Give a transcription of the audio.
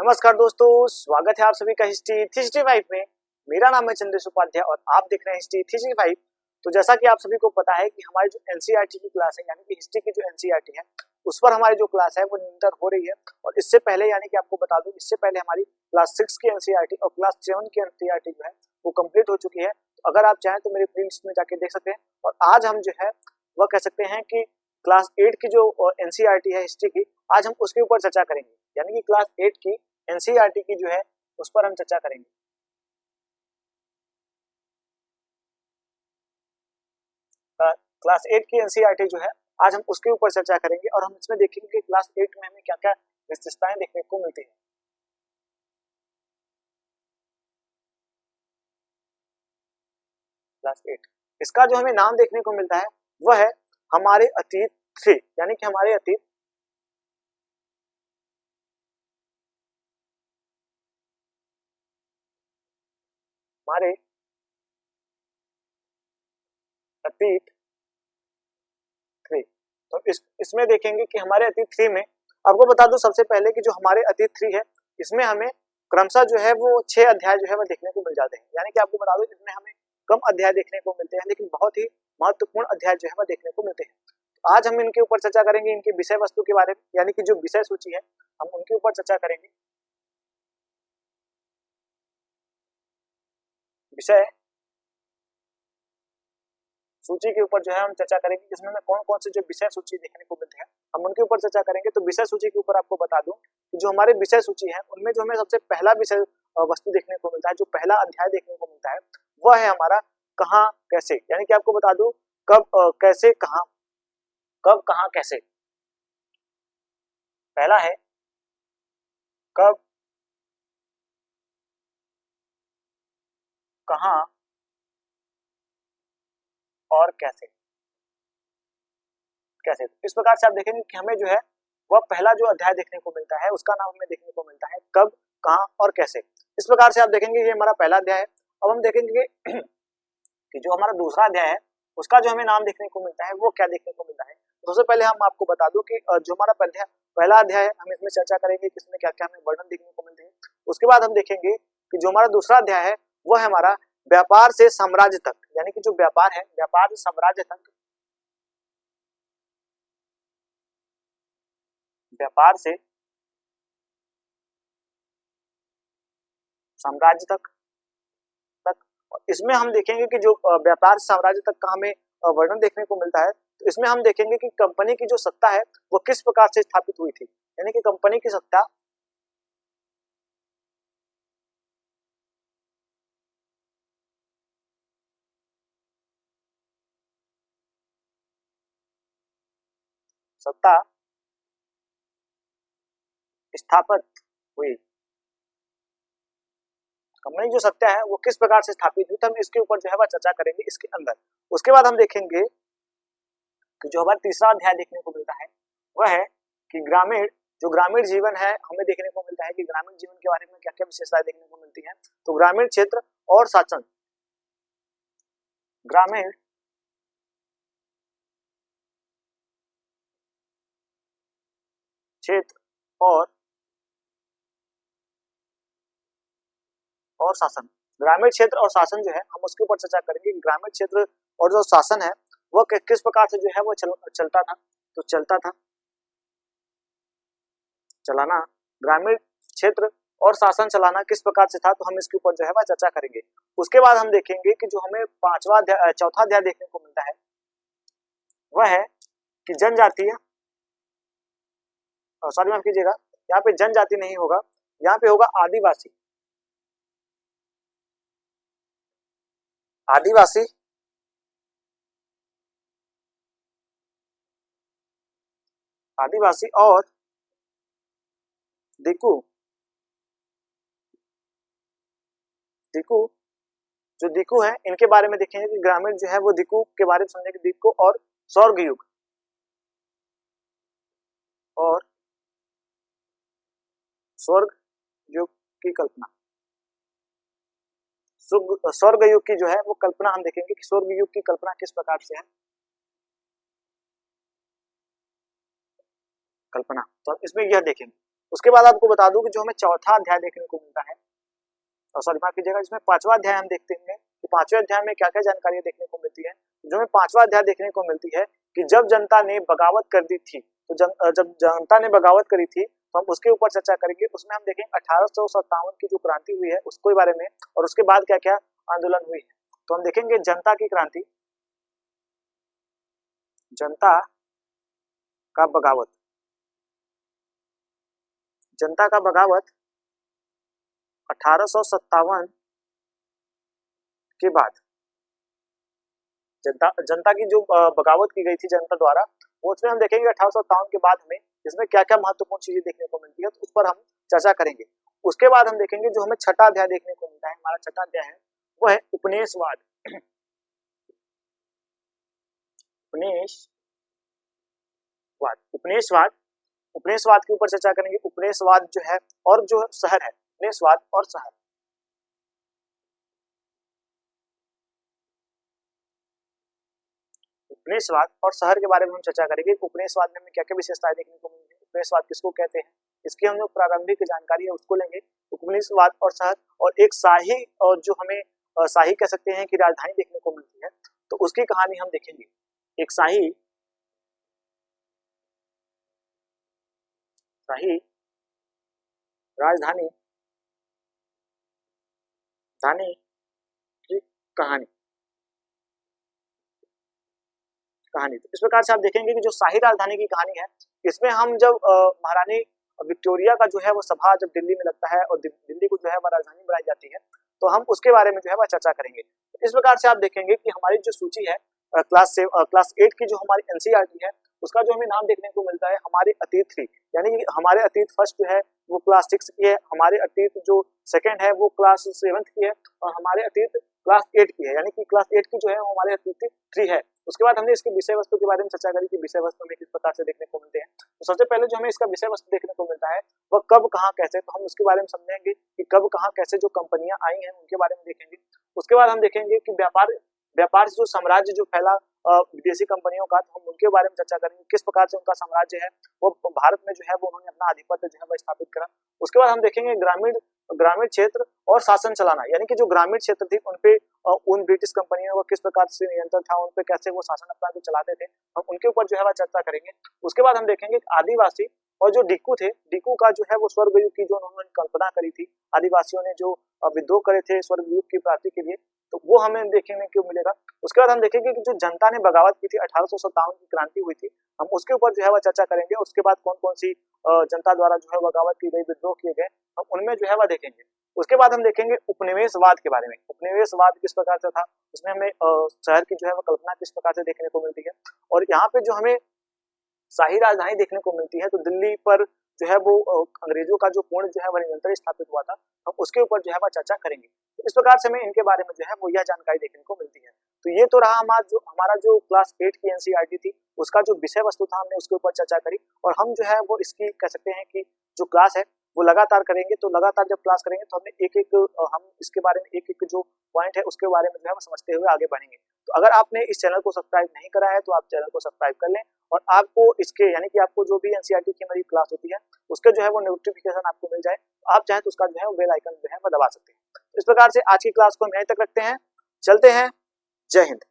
नमस्कार दोस्तों, स्वागत है आप सभी का हिस्ट्री 365 में। मेरा नाम है चंद्रेश उपाध्याय और आप देख रहे हैं हिस्ट्री 365। तो जैसा कि आप सभी को पता है कि हमारी जो एनसीईआरटी की क्लास है, यानी कि हिस्ट्री की जो एनसीईआरटी है, उस पर हमारी जो क्लास है वो निरंतर हो रही है। और इससे पहले, यानी कि आपको बता दूं, इससे पहले हमारी क्लास 6 की एनसीईआरटी और क्लास 7 की एनसीईआरटी जो है वो कंप्लीट हो चुकी है। तो अगर आप चाहें तो मेरी प्लेलिस्ट में जाके देख सकते हैं। और आज हम जो है वह कह सकते हैं कि क्लास 8 की जो एनसीईआरटी है हिस्ट्री की, आज हम उसके ऊपर चर्चा करेंगे। यानी कि क्लास 8 की एनसीईआरटी की जो है उस पर हम चर्चा करेंगे। क्लास 8 की एनसीईआरटी जो है आज हम उसके ऊपर चर्चा करेंगे और हम इसमें देखेंगे कि क्लास 8 में हमें क्या क्या विशेषताएं देखने को मिलती है। क्लास 8 इसका जो हमें नाम देखने को मिलता है वह है हमारे अतीत 3, यानी कि हमारे अतीत हमारे अतीत 3। तो इसमें देखेंगे कि हमारे अतीत 3 में आपको बता दूं सबसे पहले कि जो हमारे अतीत 3 है इसमें हमें क्रमशः जो है वो 6 अध्याय जो है वो देखने को मिल जाते हैं। यानी कि आपको बता दूं इसमें हमें कम अध्याय देखने को मिलते हैं, लेकिन बहुत ही महत्वपूर्ण अध्याय जो है वो देखने को मिलते हैं। तो आज हम इनके ऊपर चर्चा करेंगे, इनकी विषय वस्तु के बारे में, यानी कि जो विषय सूची है हम उनके ऊपर चर्चा करेंगे। विषय सूची के ऊपर जो है हम चर्चा करेंगे, जिसमें हमें कौन कौन से जो विषय सूची देखने को मिलते हैं हम उनके ऊपर चर्चा करेंगे। तो विषय सूची के ऊपर आपको बता दूं कि जो हमारे विषय सूची है उनमें जो हमें सबसे पहला विषय वस्तु देखने को मिलता है, जो पहला अध्याय देखने को मिलता है वह है हमारा कहाँ कैसे। यानी कि आपको बता दूं कब कैसे कहाँ, कब कहाँ कैसे। पहला है कब कहाँ और कैसे। कैसे इस प्रकार से आप देखेंगे कि हमें जो है वह पहला जो अध्याय देखने को मिलता है उसका नाम हमें देखने को मिलता है कब कहाँ और कैसे। इस प्रकार से आप देखेंगे ये हमारा पहला अध्याय है। अब हम देखेंगे कि जो हमारा दूसरा अध्याय है उसका जो हमें नाम देखने को मिलता है वो क्या देखने को मिलता है। सबसे पहले हम आपको बता दूं कि जो हमारा पहला अध्याय है हम इसमें चर्चा करेंगे कि इसमें क्या क्या हमें वर्णन देखने को मिलते हैं। उसके बाद हम देखेंगे कि जो हमारा दूसरा अध्याय है वह है हमारा व्यापार से साम्राज्य तक, यानी कि जो व्यापार है व्यापार से साम्राज्य तक, व्यापार से साम्राज्य तक तक। और इसमें हम देखेंगे कि जो व्यापार साम्राज्य तक का हमें वर्णन देखने को मिलता है। तो इसमें हम देखेंगे कि कंपनी की जो सत्ता है वो किस प्रकार से स्थापित हुई थी, यानी कि कंपनी की सत्ता सत्ता स्थापित हुई, कंपनी जो सत्ता है वो किस प्रकार से स्थापित हुई, तो हम इसके ऊपर जो है वह चर्चा करेंगे इसके अंदर। उसके बाद हम देखेंगे कि जो हमारा तीसरा अध्याय देखने को मिलता है वह है कि ग्रामीण जीवन है हमें देखने को मिलता है कि ग्रामीण जीवन के बारे में क्या क्या विशेषताएं देखने को मिलती हैं। तो ग्रामीण क्षेत्र और शासन, ग्रामीण क्षेत्र और शासन, ग्रामीण क्षेत्र और शासन जो है हम उसके ऊपर चर्चा करेंगे। ग्रामीण क्षेत्र और जो शासन है वह किस प्रकार से जो है वो चलता था। तो चलाना, ग्रामीण क्षेत्र और शासन चलाना किस प्रकार से था, तो हम इसके ऊपर जो है वह चर्चा करेंगे। उसके बाद हम देखेंगे कि जो हमें चौथा अध्याय देखने को मिलता है वह है कि जनजातीय, सॉरी माफ कीजिएगा, यहाँ पे जनजाति नहीं होगा, यहाँ पे होगा आदिवासी। आदिवासी आदिवासी और दिकू, दिकू जो दिकू है इनके बारे में देखेंगे कि ग्रामीण जो है वो दिकू के बारे में समझेंगे, दिकू और स्वर्ग युग और स्वर्ग युग की कल्पना, स्वर्ग युग की जो है वो कल्पना हम देखेंगे कि स्वर्ग युग की कल्पना किस प्रकार से है। कल्पना तो इसमें यह देखेंगे। उसके बाद आपको बता दूं कि जो हमें चौथा अध्याय देखने को मिलता है, सॉरी माफ कीजिएगा, जिसमें पांचवा अध्याय हम देखते हैं कि पांचवें अध्याय में क्या क्या जानकारी देखने को मिलती है। जो हमें पांचवा अध्याय देखने को मिलती है कि जब जनता ने बगावत कर दी थी, तो जब जनता ने बगावत करी थी तो हम उसके ऊपर चर्चा करेंगे। उसमें हम देखेंगे 1857 की जो क्रांति हुई है उसके बारे में, और उसके बाद क्या क्या आंदोलन हुई है। तो हम देखेंगे जनता की क्रांति, जनता का बगावत, जनता का बगावत 1857 के बाद, जनता की जो बगावत की गई थी जनता द्वारा, वो उसमें हम देखेंगे 1857 के बाद हमें इसमें क्या क्या महत्वपूर्ण चीजें देखने को मिलती है, तो उस पर हम चर्चा करेंगे। उसके बाद हम देखेंगे जो हमें छठा अध्याय देखने को मिलता है, हमारा छठा अध्याय है वो है उपनिवेशवाद। उपनिवेशवाद, उपनिवेशवाद के ऊपर चर्चा करेंगे। उपनिवेशवाद जो है और जो शहर है, उपनिवेशवाद और शहर, उपनिवेशवाद और शहर के बारे में हम चर्चा करेंगे। उपनिवेशवाद में हमें क्या क्या विशेषताएं देखने को मिलेंगी, उपनिवेशवाद किसको कहते हैं, इसकी हम जो प्रारंभिक जानकारी है उसको लेंगे, उपनिवेशवाद और शहर, और एक शाही, और जो हमें शाही कह सकते हैं कि राजधानी देखने को मिलती है, तो उसकी कहानी हम देखेंगे। एक शाही राजधानी की कहानी। तो इस प्रकार से आप देखेंगे कि जो शाही राजधानी की कहानी है, इसमें हम जब महारानी विक्टोरिया का जो है वो सभा जब दिल्ली में लगता है और दिल्ली को जो है वह राजधानी बनाई जाती है, तो हम उसके बारे में जो है वह चर्चा करेंगे। इस प्रकार से आप देखेंगे कि हमारी जो सूची है क्लास 8 की जो हमारी एनसीईआरटी है, उसका जो हमें नाम देखने को मिलता है हमारे अतीत 3, यानी कि हमारे अतीत फर्स्ट जो है वो क्लास 6 की है, हमारे अतीत जो सेकंड है वो क्लास 7 की है, और हमारे अतीत क्लास 8 की है, यानी कि क्लास 8 की जो है वो हमारे अतीत 3 है। उसके बाद हमने इसके विषय वस्तु के बारे में चर्चा करी कि विषय वस्तु में किस प्रकार से देखने को मिलते हैं। तो सबसे पहले जो हमें इसका विषय वस्तु देखने को मिलता है वह कब कहाँ कैसे, तो हम उसके बारे में समझेंगे कि कब कहाँ कैसे जो कंपनियां आई हैं उनके बारे में देखेंगे। उसके बाद हम देखेंगे कि व्यापार से जो साम्राज्य जो फैला विदेशी कंपनियों का, तो हम उनके बारे में चर्चा करेंगे, किस प्रकार से उनका साम्राज्य है वो भारत में जो है वो उन्होंने अपना आधिपत्य जो है वो स्थापित करा। उसके बाद हम देखेंगे ग्रामीण क्षेत्र और शासन चलाना, यानी कि जो ग्रामीण क्षेत्र थी उनपे उन ब्रिटिश कंपनियों का किस प्रकार से नियंत्रण था, उनपे कैसे वो शासन अपना जो चलाते थे, हम उनके ऊपर जो है वह चर्चा करेंगे। उसके बाद हम देखेंगे आदिवासी और जो डिक्कू थे, डिक्कू का जो है वो स्वर्गयुग की जो उन्होंने कल्पना करी थी, आदिवासियों ने जो विद्रोह करे थे स्वर्गयुग की प्राप्ति के लिए, तो वो हमें देखने को मिलेगा। उसके बाद हम देखेंगे कि जो जनता ने बगावत की थी, 1857 की क्रांति हुई थी, हम उसके ऊपर जो है वह चर्चा करेंगे। उसके बाद कौन कौन सी जनता द्वारा जो है बगावत की गई, विद्रोह किए गए, हम उनमें जो है वह देखेंगे। उसके बाद हम देखेंगे उपनिवेशवाद के बारे में, उपनिवेशवाद किस प्रकार से था, उसमें हमें शहर की जो है वह कल्पना किस प्रकार से देखने को मिलती है, और यहाँ पे जो हमें शाही राजधानी देखने को मिलती है, तो दिल्ली पर जो है वो अंग्रेजों का जो पूर्ण जो है वह नियंत्रण स्थापित हुआ था, हम उसके ऊपर जो है वह चर्चा करेंगे। तो इस प्रकार से हमें इनके बारे में जो है वो यह जानकारी देखने को मिलती है। तो ये तो रहा हमारा जो क्लास 8 की एनसीईआरटी थी, उसका जो विषय वस्तु था हमने उसके ऊपर चर्चा करी, और हम जो है वो इसकी कह सकते हैं कि जो क्लास है वो लगातार करेंगे। तो लगातार जब क्लास करेंगे तो हमें हम इसके बारे में एक जो पॉइंट है उसके बारे में जो है वो समझते हुए आगे बढ़ेंगे। तो अगर आपने इस चैनल को सब्सक्राइब नहीं करा है तो आप चैनल को सब्सक्राइब कर लें, और आपको इसके यानी कि आपको जो भी एनसीईआरटी की हमारी क्लास होती है उसके जो है वो नोटिफिकेशन आपको मिल जाए, तो आप चाहें तो उसका जो है बेल आइकन जो है वो दबा सकते हैं। इस प्रकार से आज की क्लास को हम यहीं तक रखते हैं, चलते हैं, जय हिंद।